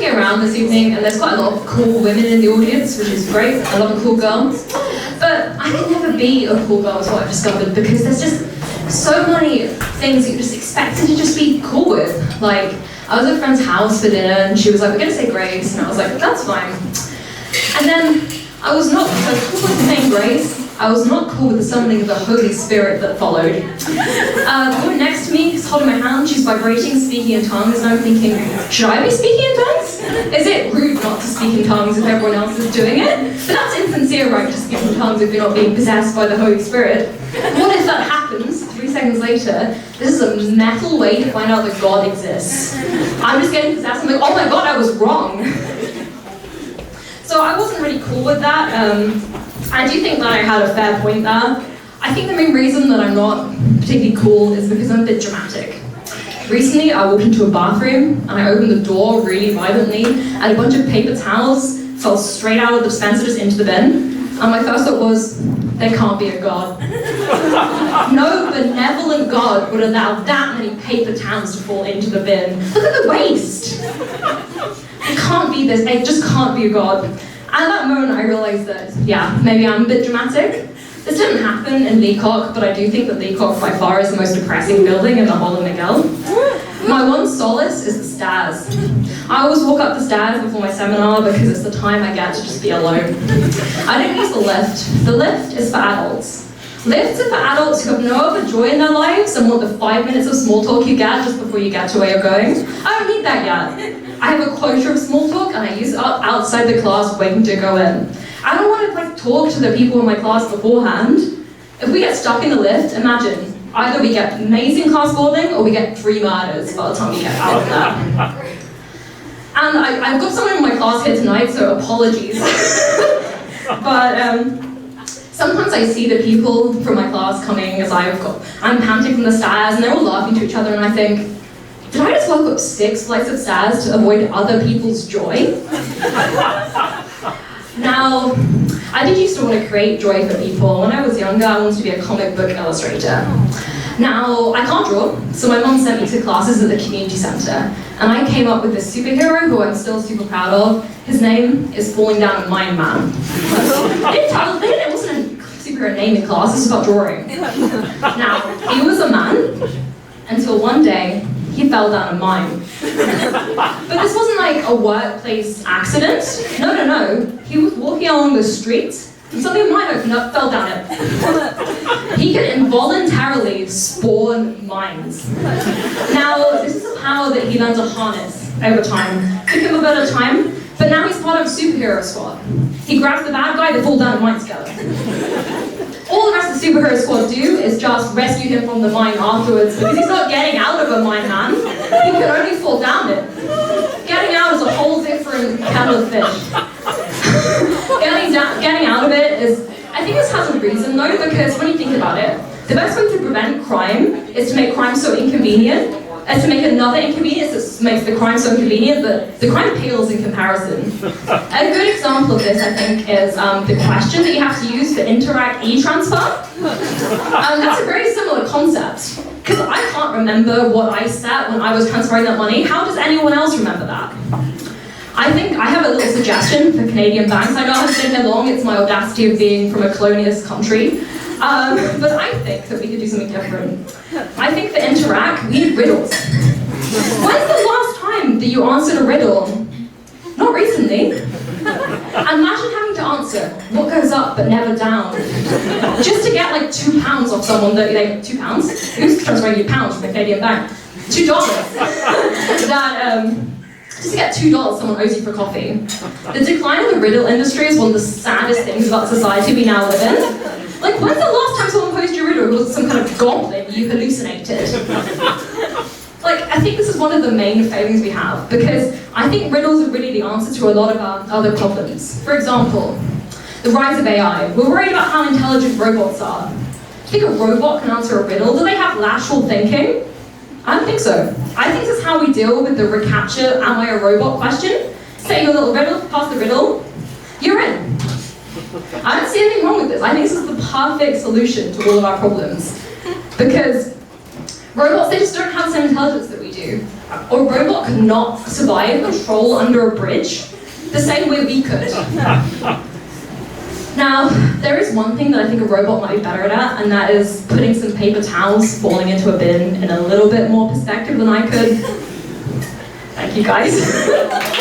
looking around this evening, and there's quite a lot of cool women in the audience, which is great. I love a cool girl. But I could never be a cool girl, is what I've discovered, because there's just so many things you just expected to just be cool with. Like, I was at a friend's house for dinner, and she was like, we're going to say grace, and I was like, that's fine. And then I was not cool with saying grace. I was not cool with the summoning of the Holy Spirit that followed. The woman next to me is holding my hand, she's vibrating, speaking in tongues, and I'm thinking, should I be speaking in tongues? Is it rude not to speak in tongues if everyone else is doing it? But that's insincere, right, to speak in tongues if you're not being possessed by the Holy Spirit. What if that happens, 3 seconds later, this is a metal way to find out that God exists. I'm just getting possessed, I'm like, oh my God, I was wrong. So I wasn't really cool with that. I do think that I had a fair point there. I think the main reason that I'm not particularly cool is because I'm a bit dramatic. Recently, I walked into a bathroom and I opened the door really violently and a bunch of paper towels fell straight out of the dispenser just into the bin. And my first thought was, there can't be a God. No benevolent God would allow that many paper towels to fall into the bin. Look at the waste. It can't be this, it just can't be a God. At that moment I realised that, yeah, maybe I'm a bit dramatic. This didn't happen in Leacock, but I do think that Leacock by far is the most depressing building in the whole of Miguel. My one solace is the stairs. I always walk up the stairs before my seminar because it's the time I get to just be alone. I don't use the lift. The lift is for adults. Lifts are for adults who have no other joy in their lives and want the 5 minutes of small talk you get just before you get to where you're going. I don't need that yet. I have a closure of small talk and I use it outside the class waiting to go in. I don't want to talk to the people in my class beforehand. If we get stuck in the lift, imagine, either we get amazing class boarding or we get 3 murders by the time we get out of there. And I've got someone in my class here tonight, so apologies. But sometimes I see the people from my class coming as I'm panting from the stairs and they're all laughing to each other and I think, did I just walk up 6 flights of stairs to avoid other people's joy? Now, I did used to want to create joy for people. When I was younger, I wanted to be a comic book illustrator. Now, I can't draw, so my mum sent me to classes at the community centre, and I came up with this superhero who I'm still super proud of. His name is Falling Down a Mine Man. It wasn't a superhero name in class, this was about drawing. Now, he was a man until one day, he fell down a mine. But this wasn't like a workplace accident. No. He was walking along the street, and something might have fell down it. He could involuntarily spawn mines. Now, this is a power that he learned to harness over time. Took him a bit of time, but now he's part of a superhero squad. He grabs the bad guy, they fall down a mine together. All the rest of the superhero squad do is just rescue him from the mine afterwards because he's not getting out of a mine, man. He can only fall down it. Getting out is a whole different kettle of fish. Getting out of it is, I think this has a reason though, because when you think about it, the best way to prevent crime is to make crime so inconvenient, as to make another inconvenience that makes the crime so inconvenient that the crime pales in comparison. A good example of this, I think, is the question that you have to use for Interact e-transfer. That's a very similar concept, because I can't remember what I said when I was transferring that money. How does anyone else remember that? I think I have a little suggestion for Canadian banks. I know I've been here long, it's my audacity of being from a colonialist country. But I think that we could do something different. I think for Interact, we need riddles. When's the last time that you answered a riddle? Not recently. Imagine having to answer what goes up but never down. Just to get like £2 off someone that, like, £2? Who's transferring you pounds from a Canadian bank? $2. Just to get $2 someone owes you for coffee. The decline of the riddle industry is one of the saddest things about society we now live in. Like, when's the last time someone posed you a riddle? It was some kind of goblin you hallucinated. Like, I think this is one of the main failings we have, because I think riddles are really the answer to a lot of our other problems. For example, the rise of AI. We're worried about how intelligent robots are. Do you think a robot can answer a riddle? Do they have lateral thinking? I don't think so. I think this is how we deal with the recapture, am I a robot question. Say your little riddle, pass the riddle, you're in. I don't see anything wrong with this. I think this is the perfect solution to all of our problems. Because Robots, they just don't have the same intelligence that we do. A robot could not survive a troll under a bridge the same way we could. Now, there is one thing that I think a robot might be better at, and that is putting some paper towels falling into a bin in a little bit more perspective than I could. Thank you, guys.